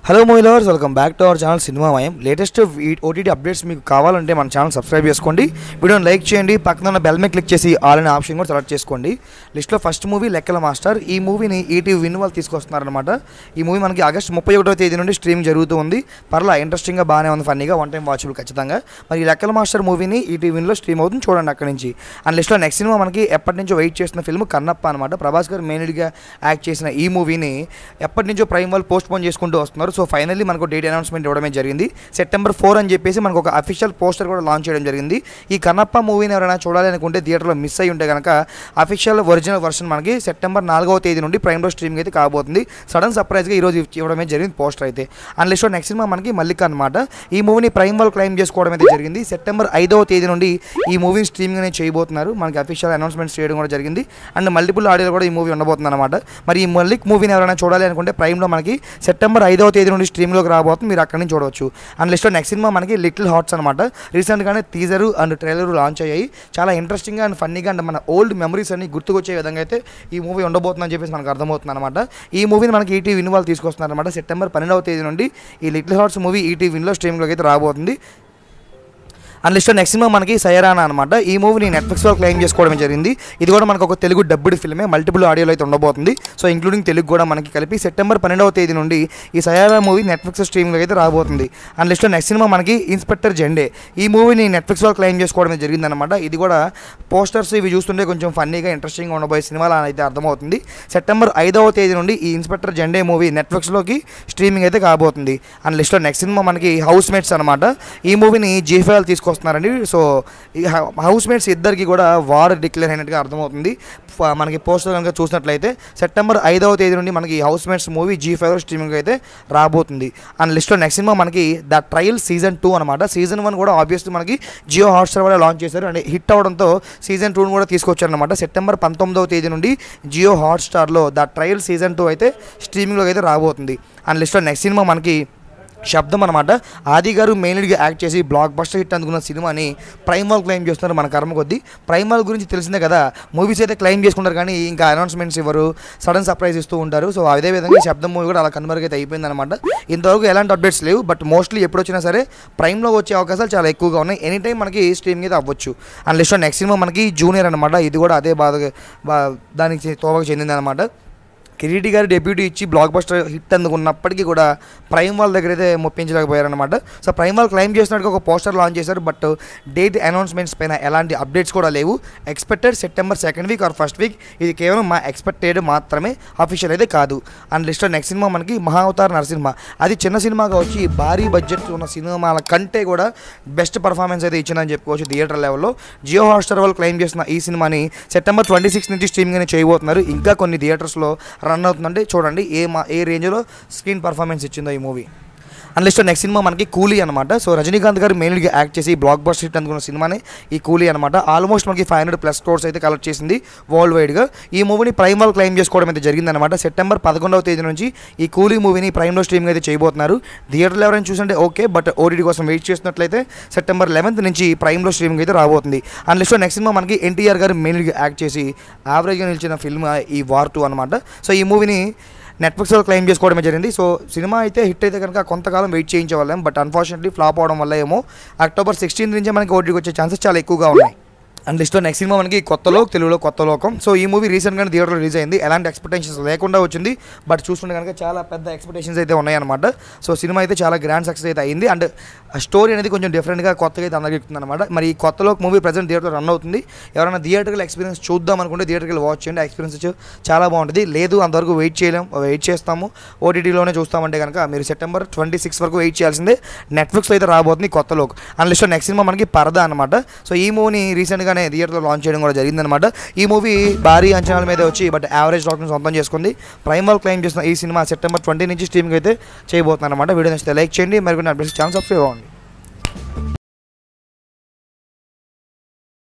Hello movie lovers, welcome back to our channel Cinemamayam. Latest OTT updates మీకు కావాలంటే మన channel subscribe చేసుకోండి, వీడియోని లైక్ చేయండి, పక్కన ఉన్న బెల్ మీద క్లిక్ చేసి ఆల్ అనే ఆప్షన్ కూడా సెలెక్ట్ చేసుకోండి. లిస్ట్లో ఫస్ట్ మూవీ లెక్కల మాస్టర్. ఈ మూవీని ఈటీవీ విన్ వాళ్ళు తీసుకొస్తున్నారనమాట. ఈ మూవీ మనకి ఆగస్ట్ 31వ తేదీ నుండి స్ట్రీమింగ్ జరుగుతూ ఉంది. పర్లా ఇంట్రెస్టింగ్గా బాగానే ఉంది, ఫన్నీగా, వన్ టైం వాచబుల్ ఖచ్చితంగా. మరి ఈ లెక్కల మాస్టర్ మూవీని ఈటీవీ విన్లో స్ట్రీమ్ అవుతుంది, చూడండి అక్కడి నుంచి. అండ్ లిస్ట్లో నెక్స్ట్ సినిమా మనకి ఎప్పటి నుంచో వెయిట్ చేసిన ఫిల్మ్ కన్నప్ప అనమాట. ప్రభాస్ గారు మెయిన్గా యాక్ట్ చేసిన ఈ మూవీని ఎప్పటి నుంచో ప్రైమ్ వాళ్ళు పోస్ట్ పోన్ చేసుకుంటూ వస్తున్నారు. సో ఫైనల్లీ మనకు డేట్ అనౌన్స్మెంట్ ఇవ్వడమే జరిగింది. సెప్టెంబర్ 4 అని చెప్పేసి మనకు ఒక అఫీషియల్ పోస్టర్ కూడా లాంచ్ చేయడం జరిగింది. ఈ కన్నప్ప మూవీని ఎవరైనా చూడాలి అనుకుంటే థియేటర్లో మిస్ అయ్యి ఉంటే కనుక అఫీషియల్ ఒరిజినల్ వర్షన్ మనకి సెప్టెంబర్ 4వ తేదీ నుండి ప్రైమ్లో స్ట్రీమింగ్ అయితే కాబోతుంది. సడన్ సర్ప్రైజ్గా ఈరోజు ఇవ్వడమే జరిగింది పోస్టర్ అయితే. అండ్ లిస్ట్లో నెక్స్ట్ సినిమా మనకి మల్లిక అనమాట. ఈ మూవీని ప్రైమ్ వాళ్ళు క్లైమ్ చేసుకోవడం అయితే జరిగింది. సెప్టెంబర్ 5వ తేదీ నుండి ఈ మూవీని స్ట్రీమింగ్ అనేది చేయబోతున్నారు. మనకి అఫీషియల్ అనౌన్స్మెంట్స్ చేయడం కూడా జరిగింది. అండ్ మల్టిపుల్ ఆడియోలో కూడా ఈ మూవీ ఉండబోతుంది అనమాట. మరి ఈ మల్లిక్ మూవీని ఎవరైనా చూడాలి అనుకుంటే ప్రైమ్లో మనకి సెప్టెంబర్ 5వ తేదీ నుండి స్ట్రీమ్లోకి రాబోతుంది, మీరు అక్కడి నుంచి చూడవచ్చు. అండ్ లిస్ట్లో నెక్స్ట్ సినిమా మనకి లిటిల్ హార్ట్స్ అనమాట. రీసెంట్గానే టీజరు అండ్ ట్రైలర్ లాంచ్ అయ్యాయి. చాలా ఇంట్రెస్టింగ్గా అండ్ ఫన్నీగా అండ్ మన ఓల్డ్ మెమరీస్ అన్ని గుర్తుకొచ్చే విధంగా అయితే ఈ మూవీ ఉండబోతుందని చెప్పేసి మనకు అర్థమవుతుంది అనమాట. ఈ మూవీని మనకి ఈటీవీ విన్ వాళ్ళు తీసుకొస్తున్నారు అనమాట. సెప్టెంబర్ 12వ తేదీ నుండి ఈ లిటిల్ హార్ట్స్ మూవీ ఈటీవీ విన్లో స్ట్రీమింగ్లోకి అయితే రాబోతుంది. అండ్ లిస్ట్లో నెక్స్ట్ సినిమా మనకి సయరానా అనమాట. ఈ మూవీని నెట్ఫ్లిక్స్లో క్లెయిమ్ చేసుకోవడం జరిగింది. ఇది కూడా మనకు ఒక తెలుగు డబ్బుడ్ ఫిల్మే, మల్టిపుల్ ఆడియోలో అయితే ఉండబోతుంది. సో ఇంక్లూడింగ్ తెలుగు కూడా మనకి కలిపి సెప్టెంబర్ 12వ తేదీ నుండి ఈ సయరానా మూవీ నెట్ఫ్లిక్స్ స్ట్రీమింగ్లో అయితే రాబోతుంది. అండ్ లిస్ట్లో నెక్స్ట్ సినిమా మనకి ఇన్స్పెక్టర్ జెండే. ఈ మూవీని నెట్ఫ్లిక్స్లో క్లెయిమ్ చేసుకోవడం జరిగిందనమాట. ఇది కూడా పోస్టర్స్ ఇవి చూస్తుంటే కొంచెం ఫన్నీగా ఇంట్రెస్టింగ్గా ఉండబోయే సినిమాలు అయితే అర్థమవుతుంది. సెప్టెంబర్ 5వ తేదీ నుండి ఈ ఇన్స్పెక్టర్ జెండే మూవీ నెట్ఫ్లిక్స్లోకి స్ట్రీమింగ్ అయితే కాబోతుంది. అండ్ లిస్ట్లో నెక్స్ట్ సినిమా మనకి హౌస్ మేట్స్ అనమాట. ఈ మూవీని జీఫైల్ తీసుకొస్తున్నారండి. సో ఈ హౌస్ మేట్స్ ఇద్దరికి కూడా వార్ డిక్లేర్ అయినట్టుగా అర్థమవుతుంది. మనకి పోస్టర్ కనుక చూసినట్లయితే సెప్టెంబర్ 5వ తేదీ నుండి మనకి house mates movie G5 streaming అయితే రాబోతుంది. అండ్ లిస్ట్లో నెక్స్ట్ సినిమా మనకి ద ట్రయల్ సీజన్ 2 అనమాట. సీజన్ 1 కూడా ఆబ్వియస్లీ మనకి జియో హాట్స్టార్ వల్ల లాంచ్ చేశారు అండ్ హిట్ అవడంతో సీజన్ 2 కూడా తీసుకొచ్చారనమాట. సెప్టెంబర్ 19వ తేదీ నుండి జియో హాట్స్టార్లో ద ట్రయల్ సీజన్ 2 అయితే స్ట్రీమింగ్లోకి అయితే రాబోతుంది. అండ్ లిస్ట్లో నెక్స్ట్ సినిమా మనకి శబ్దం అనమాట. ఆది గారు మెయిన్గా యాక్ట్ చేసి బ్లాక్ బస్టర్ హిట్ అందుకున్న సినిమాని ప్రైమ్ వాళ్ళు క్లెయిమ్ చేస్తున్నారు. మన కర్మ కొద్దీ ప్రైమ్ వాళ్ళ గురించి తెలిసిందే కదా, మూవీస్ అయితే క్లెయిమ్ చేసుకుంటారు కానీ ఇంకా అనౌన్స్మెంట్స్ ఇవ్వరు, సడన్ సర్ప్రైజ్ ఇస్తూ ఉంటారు. సో అదేవిధంగా శబ్దం మూవీ కూడా అలా కన్వర్ట్ అయితే అయిపోయిందనమాట. ఇంతవరకు ఎలాంటి అప్డేట్స్ లేవు, బట్ మోస్ట్లీ ఎప్పుడు వచ్చినా సరే ప్రైమ్లో వచ్చే అవకాశాలు చాలా ఎక్కువగా ఉన్నాయి. ఎనీ టైం మనకి స్ట్రీమింగ్ అయితే అవ్వచ్చు. అండ్ లిస్ట్లో నెక్స్ట్ సినిమా మనకి జూనియర్ అనమాట. ఇది కూడా అదే దానికి తోవకు చెందింది అనమాట. కిరీటి గారు డెబ్యూటీ ఇచ్చి బ్లాక్ బస్టర్ హిట్ అందుకున్నప్పటికీ కూడా ప్రైమ్ వాళ్ళ దగ్గర అయితే మొప్పించలేకపోయారనమాట. సో ప్రైమ్ వాళ్ళు క్లైమ్ చేసినట్టుగా ఒక పోస్టర్ లాంచ్ చేశారు, బట్ డేట్ అనౌన్స్మెంట్స్ పైన ఎలాంటి అప్డేట్స్ కూడా లేవు. Expected September 2nd week or first week. ఇది కేవలం మా ఎక్స్పెక్టెడ్ మాత్రమే, అఫీషియల్ అయితే కాదు. అండ్ లిస్ట్లో నెక్స్ట్ సినిమా మనకి మహావతార్ నరసింహ. అది చిన్న సినిమాగా వచ్చి భారీ బడ్జెట్ ఉన్న సినిమాల కంటే కూడా బెస్ట్ పర్ఫార్మెన్స్ అయితే ఇచ్చిందని చెప్పుకోవచ్చు థియేటర్ లెవెల్లో. జియో హాట్స్టార్ వాళ్ళు క్లైమ్ చేసిన ఈ సినిమాని సెప్టెంబర్ 26 నుంచి స్ట్రీమింగ్ అనేది చేయబోతున్నారు. ఇంకా కొన్ని థియేటర్స్లో రన్ అవుతుందంటే చూడండి ఏ రేంజ్లో స్క్రీన్ పర్ఫార్మెన్స్ ఇచ్చిందో ఈ మూవీ. అండ్ లిస్ట్లో నెక్స్ట్ సినిమా మనకి కూలీ అనమాట. సో రజనీకాంత్ గారు మెయిన్గా యాక్ట్ చేసి బ్లాక్ బస్టర్ హిట్ అందుకున్న సినిమానే ఈ కూలీ అనమాట. ఆల్మోస్ట్ మనకి 500+ crores అయితే కలెక్ట్ చేసింది వరల్డ్ వైడ్గా. ఈ మూవీని ప్రైమ్ వాళ్ళు క్లెయిమ్ చేసుకోవడం అయితే జరిగిందనమాట. సెప్టెంబర్ 11వ తేదీ నుంచి ఈ కూలీ మూవీని ప్రైమ్లో స్ట్రీమింగ్ అయితే చేయబోతున్నారు. థియేటర్లో ఎవరైనా చూస్తుంటే ఓకే, బట్ ఓటీటీ కోసం వెయిట్ చేసినట్లయితే సెప్టెంబర్ 11th నుంచి ప్రైమ్లో స్ట్రీమింగ్ అయితే రాబోతుంది. అండ్ లిస్ట్లో నెక్స్ట్ సినిమా మనకి ఎన్టీఆర్ గారు మెయిన్గా యాక్ట్ చేసి యావరేజ్గా నిలిచిన ఫిల్మ్ ఈ వార్ 2 అనమాట. సో ఈ మూవీని నెట్ఫ్లిక్స్లో క్లెయిమ్ చేసుకోవడమే జరిగింది. సో సినిమా అయితే హిట్ అయితే కనుక కొంతకాలం వెయిట్ చేయించేవాళ్ళం, బట్ అన్ఫార్చునేట్లీ ఫ్లాప్ అవడం వల్ల ఏమో అక్టోబర్ 16 నుంచే మనకి ఓటీటీకి వచ్చే ఛాన్సెస్ చాలా ఎక్కువగా ఉన్నాయి. అండ్ లిస్ట్లో నెక్స్ట్ సినిమా మనకి తెలుగులో కొత్త లోకం. సో ఈ మూవీ రీసెంట్గానే థియేటర్లో రిలీజ్ అయింది. ఎలాంటి ఎక్స్పెక్టేషన్స్ లేకుండా వచ్చింది, బట్ చూస్తుంటే కనుక చాలా పెద్ద ఎక్స్పెక్టేషన్స్ అయితే ఉన్నాయన్నమాట. సో సినిమా అయితే చాలా గ్రాండ్ సక్సెస్ అయితే అయింది. అండ్ స్టోరీ అనేది కొంచెం డిఫరెంట్గా కొత్తగా అయితే అందరికి చెప్తుంది అనమాట. మరి ఈ కొత్తలో మూవీ ప్రజెంట్ థియేటర్లో రన్ అవుతుంది. ఎవరైనా థియేటర్కి ఎక్స్పీరియన్స్ చూద్దాం అనుకుంటే థియేటర్కి వాచ్ చేయండి, ఎక్స్పీరియన్స్ చాలా బాగుంటుంది. లేదు అంతవరకు వెయిట్ చేస్తాము, ఓటీటీలోనే చూస్తామంటే కనుక మీరు సెప్టెంబర్ 26 వరకు వెయిట్ చేయాల్సిందే. నెట్ఫ్లిక్స్లో అయితే రాబోతుంది కొత్తలో. అండ్ లిస్ట్లో నెక్స్ట్ సినిమా మనకి పరదా అనమాట. సో ఈ మూవీని రీసెంట్గానే థియేటర్లో లాంచ్ చేయడం కూడా జరిగిందనమాట. ఈ మూవీ భారీ అంచనాల మీద వచ్చి బట్ యావరేజ్ టాక్ని సొంతం చేసుకుంది. ప్రైమ్ వాళ్ళు క్లెయిమ్ చేసిన ఈ సినిమా సెప్టెంబర్ 20 నుంచి స్ట్రీమింగ్ అయితే చేయబోతున్నారు అనమాట. వీడియో నచ్చితే లైక్ చేయండి, మరి కొన్ని అప్డేట్స్ ఛానల్ సబ్స్క్రైబ్ అవ్వండి.